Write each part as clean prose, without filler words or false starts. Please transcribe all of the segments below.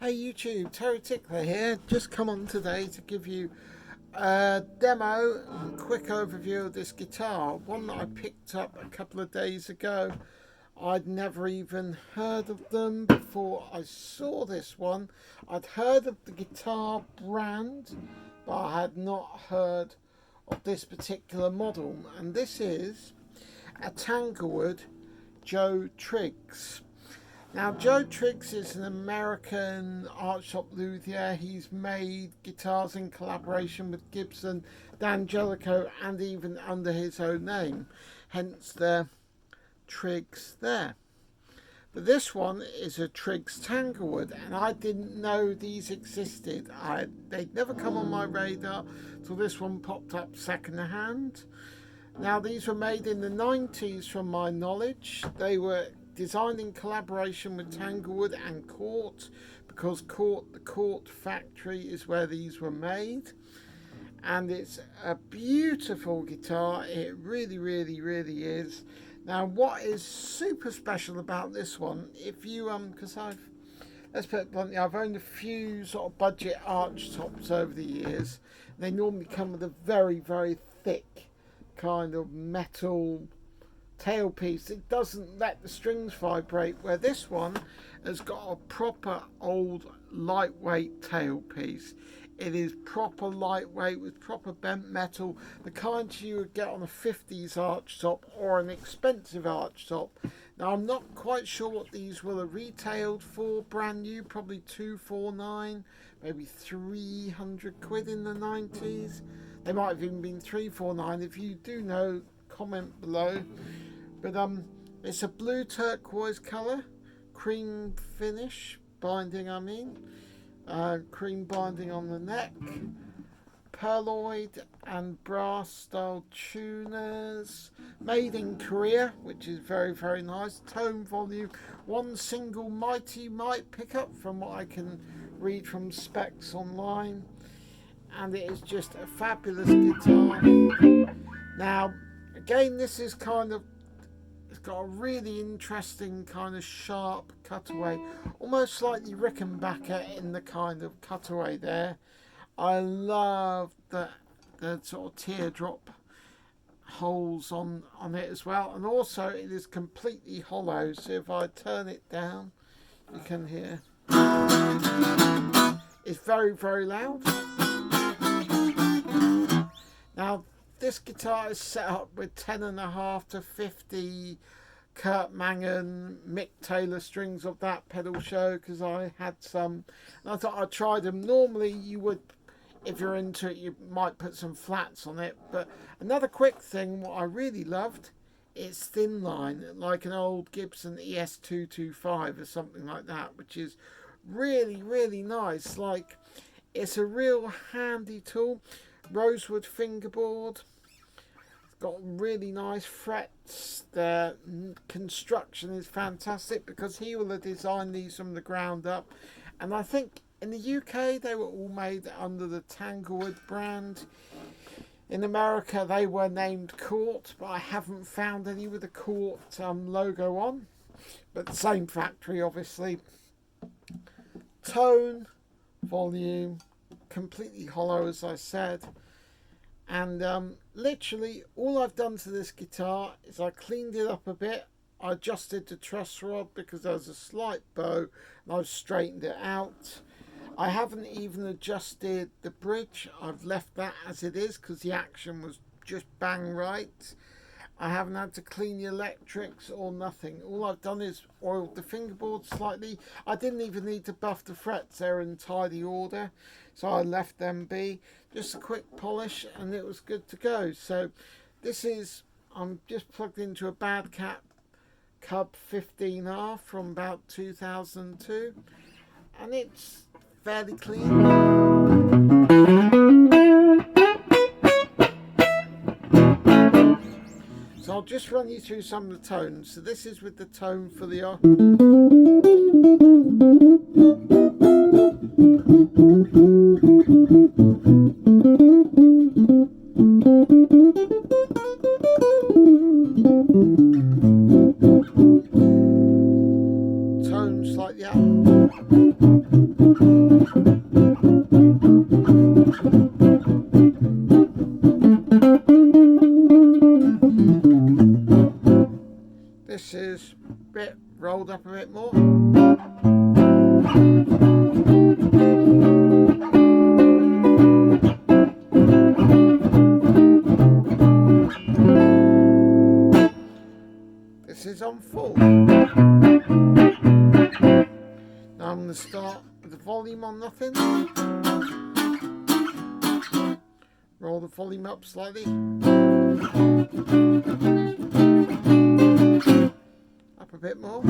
Hey YouTube, Terry Tickler here. Just come on today to give you a demo and quick overview of this guitar. One that I picked up a couple of days ago. I'd never even heard of them before I saw this one. I'd heard of the guitar brand, but I had not heard of this particular model. And this is a Tanglewood Joe Triggs. Now, Joe Triggs is an American art shop luthier. He's made guitars in collaboration with Gibson, D'Angelico, and even under his own name. Hence the Triggs there. But this one is a Triggs Tanglewood, and I didn't know these existed. They'd never come on my radar till this one popped up second hand. Now, these were made in the 90s from my knowledge. They were designed in collaboration with Tanglewood and Cort, because the Cort factory is where these were made. And it's a beautiful guitar. It really is. Now, what is super special about this one, if you because let's put it bluntly, I've owned a few sort of budget arch tops over the years. They normally come with a very thick kind of metal tailpiece. It doesn't let the strings vibrate, where this one has got a proper old lightweight tailpiece. It is proper lightweight with proper bent metal, the kind you would get on a 50s arch top or an expensive arch top. Now, I'm not quite sure what these will have retailed for brand new, probably 249, maybe 300 quid in the 90s. They might have even been 349. If you do know, comment below. But it's a blue turquoise colour, cream finish binding, cream binding on the neck, perloid and brass style tuners, made in Korea, which is very nice. Tone volume, one single mighty pickup from what I can read from specs online, and it is just a fabulous guitar. Now, again, this is it's got a really interesting kind of sharp cutaway, almost slightly Rickenbacker in the kind of cutaway there. I love the sort of teardrop holes on it as well, and also it is completely hollow, so if I turn it down you can hear it's very loud. Now, this guitar is set up with 10.5 to 50 Kurt Mangan, Mick Taylor strings of that pedal show, because I had some and I thought I'd try them. Normally you would, if you're into it, you might put some flats on it. But another quick thing, what I really loved, it's thin line, like an old Gibson ES225 or something like that, which is really nice. Like, it's a real handy tool. Rosewood fingerboard, got really nice frets. The construction is fantastic, because he will have designed these from the ground up, and I think in the UK they were all made under the Tanglewood brand. In America they were named Cort, but I haven't found any with the Cort logo on, but the same factory obviously. Tone, volume, completely hollow as I said. And literally all I've done to this guitar is I cleaned it up a bit. I adjusted the truss rod because there was a slight bow, and I've straightened it out. I haven't even adjusted the bridge. I've left that as it is because the action was just bang right. I haven't had to clean the electrics or nothing. All I've done is oiled the fingerboard slightly. I didn't even need to buff the frets, they're in tidy order, so I left them be. Just a quick polish and it was good to go. So this is, I'm just plugged into a Bad Cat Cub 15R from about 2002, and it's fairly clean. So I'll just run you through some of the tones. So this is with the tone for the tones like that. This is a bit rolled up a bit more. This is on full. Now I'm going to start with the volume on nothing. Roll the volume up slightly. Up a bit more.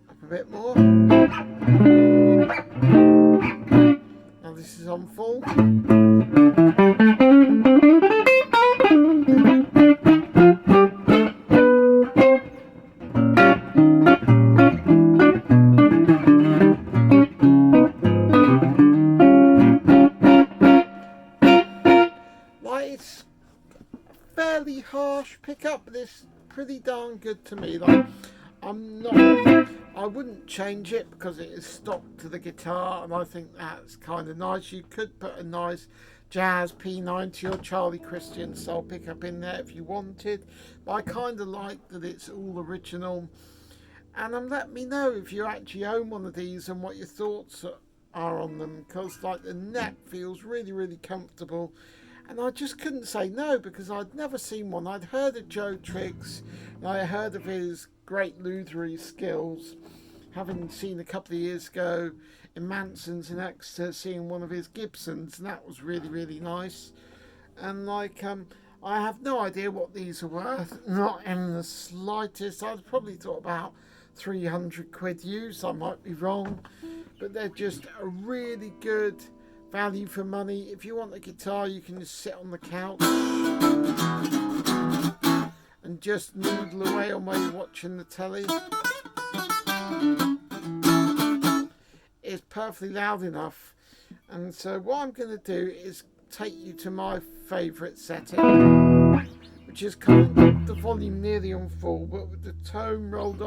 Up a bit more. Now this is on full. It's fairly harsh pickup, but it's pretty darn good to me. Like, I wouldn't change it because it is stock to the guitar, and I think that's kind of nice. You could put a nice jazz P90 or Charlie Christian style pickup in there if you wanted, but I kind of like that it's all original. And let me know if you actually own one of these and what your thoughts are on them, because like the neck feels really comfortable. And I just couldn't say no because I'd never seen one. I'd heard of Joe Triggs, and I heard of his great lutherie skills, having seen a couple of years ago in Manson's in Exeter, seeing one of his Gibsons, and that was really nice. And like, I have no idea what these are worth, not in the slightest. I'd probably thought about 300 quid used, I might be wrong, but they're just a really good value for money. If you want a guitar, you can just sit on the couch and just noodle away on while you're watching the telly. It's perfectly loud enough. And so what I'm going to do is take you to my favourite setting, which is kind of the volume nearly on full, but with the tone rolled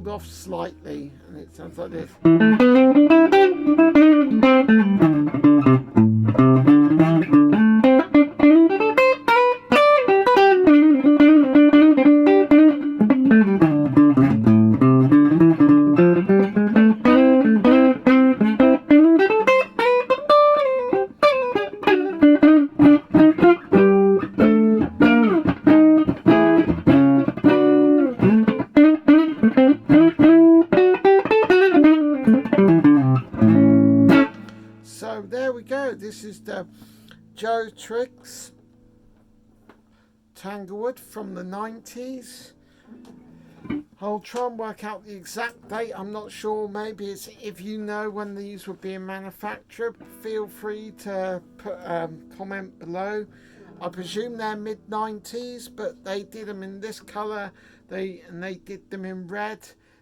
off slightly, and it sounds like this. So there we go. This is the Joe Triggs Tanglewood from the 90s. I'll try and work out the exact date. I'm not sure. Maybe it's, if you know when these were being manufactured, feel free to put a comment below. I presume they're mid-90s, but they did them in this colour. They did them in red.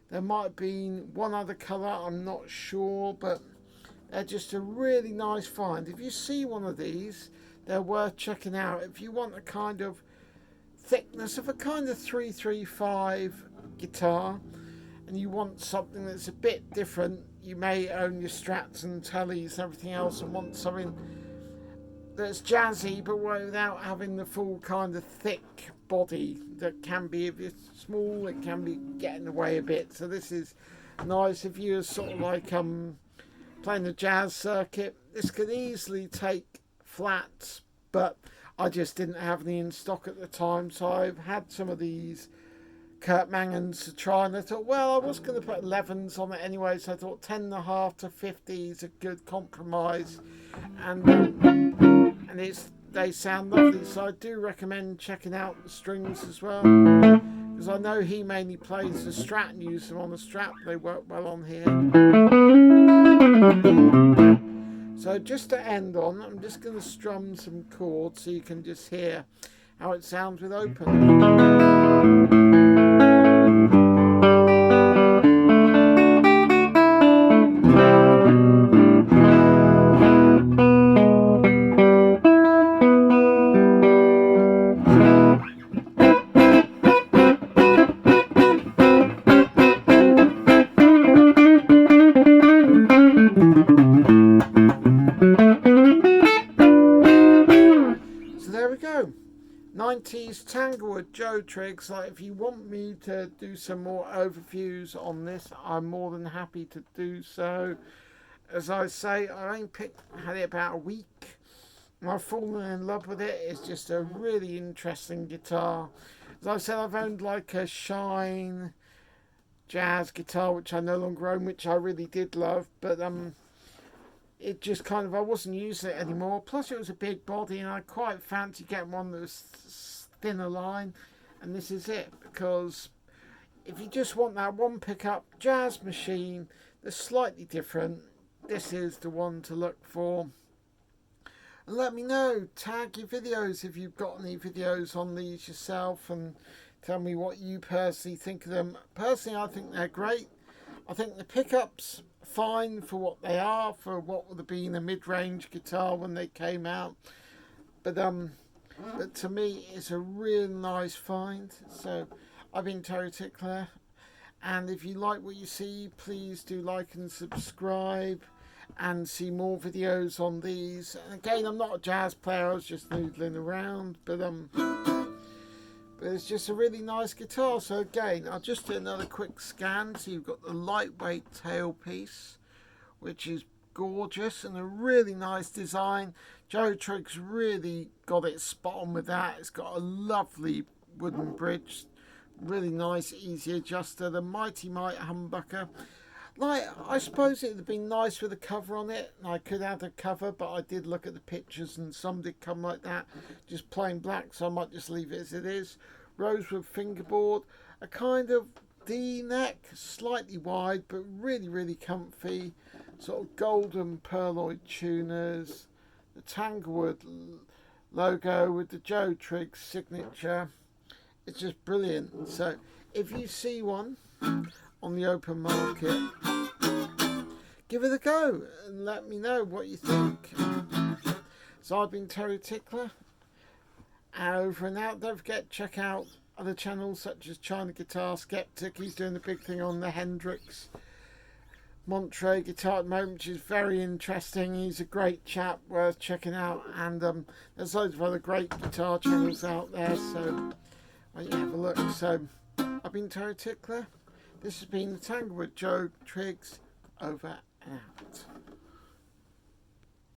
There might have been one other colour, I'm not sure, but they're just a really nice find. If you see one of these, they're worth checking out. If you want a kind of thickness of a kind of 335 guitar, and you want something that's a bit different, you may own your Strats and Tellys and everything else and want something that's jazzy but without having the full kind of thick body that can be, if it's small, it can be getting away a bit. So this is nice if you're sort of like playing the jazz circuit. This could easily take flats, but I just didn't have any in stock at the time, so I've had some of these Kurt Mangans to try, and I thought, well, I was going to put 11s on it anyway, so I thought 10.5 to 50 is a good compromise, and they sound lovely, so I do recommend checking out the strings as well, because I know he mainly plays the Strat and uses them on the Strat, they work well on here. So just to end on, I'm just going to strum some chords so you can just hear how it sounds with open. Tanglewood Joe Triggs. Like, if you want me to do some more overviews on this, I'm more than happy to do so. As I say, I only had it about a week. I've fallen in love with it. It's just a really interesting guitar. As I said, I've owned like a Shine jazz guitar, which I no longer own, which I really did love, but it just kind of, I wasn't using it anymore. Plus it was a big body, and I quite fancy getting one that was thinner line, and this is it. Because if you just want that one pickup jazz machine that's slightly different, this is the one to look for. And let me know, tag your videos if you've got any videos on these yourself, and tell me what you personally think of them. Personally, I think they're great. I think the pickups fine for what they are, for what would have been a mid-range guitar when they came out. But to me, it's a real nice find. So I've been Terry Tickler, and if you like what you see, please do like and subscribe and see more videos on these. And again, I'm not a jazz player, I was just noodling around, but it's just a really nice guitar. So again, I'll just do another quick scan. So you've got the lightweight tailpiece, which is gorgeous and a really nice design. Joe Triggs really got it spot on with that. It's got a lovely wooden bridge, really nice, easy adjuster. The Mighty Mite humbucker. Like, I suppose it would have been nice with a cover on it. I could add a cover, but I did look at the pictures and some did come like that, just plain black, so I might just leave it as it is. Rosewood fingerboard, a kind of D-neck, slightly wide, but really, really comfy. Sort of golden pearloid tuners. The Tanglewood logo with the Joe Triggs signature. It's just brilliant. So, if you see one on the open market, give it a go and let me know what you think. So I've been Terry Tickler, over and out. Don't forget, check out other channels such as China Guitar Skeptic. He's doing a big thing on the Hendrix Monterey guitar at the moment, which is very interesting. He's a great chap, worth checking out, and there's loads of other great guitar channels out there, so you have a look. So I've been Terry Tickler. This has been the Tanglewood Joe Triggs, over and out.